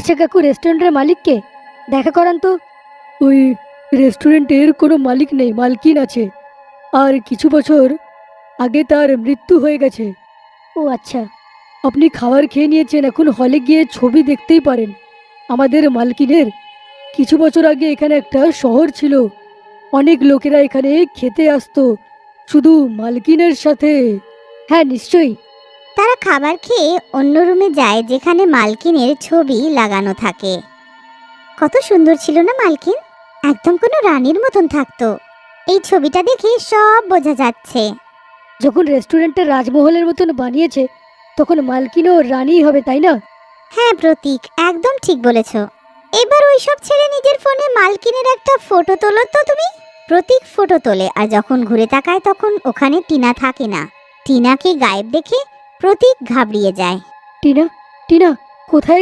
আচ্ছা কাকু, রেস্টুরেন্টের মালিককে দেখা করান তো। ওই রেস্টুরেন্টের কোনো মালিক নেই, মালকিন আছে। আর কিছু বছর আগে তার মৃত্যু হয়ে গেছে। ও আচ্ছা। আপনি খাবার খেয়ে নিয়েছেন, এখন হলে গিয়ে ছবি দেখতেই পারেন। আমাদের মালকিনের কিছু বছর আগে এখানে একটা শহর ছিল, অনেক লোকেরা এখানে খেতে আসতো শুধু মালকিনের সাথে। হ্যাঁ নিশ্চয়ই। তারা খাবার খেয়ে অন্য রুমে যায় যেখানে মালকিনের ছবি লাগানো থাকে। কত সুন্দর ছিল না মালকিন, একদম কোনো রানীর মতন থাকতো। এই ছবিটা দেখে সব বোঝা যাচ্ছে। যখন রেস্টুরেন্টটা রাজমহলের মতন বানিয়েছে তখন মালকিনও রানী হবে, তাই না? হ্যাঁ প্রতীক, একদম ঠিক বলেছ। এবার ওইসব ছেড়ে নিজের ফোনে মালকিনের একটা ফটো তোলো তো তুমি। প্রতীক ফটো তোলে, আর যখন ঘুরে তাকায় তখন ওখানে টিনা থাকে না। টিনাকে গায়েব দেখে প্রতীক ঘাবড়িয়ে যায়। টিনা, টিনা কোথায়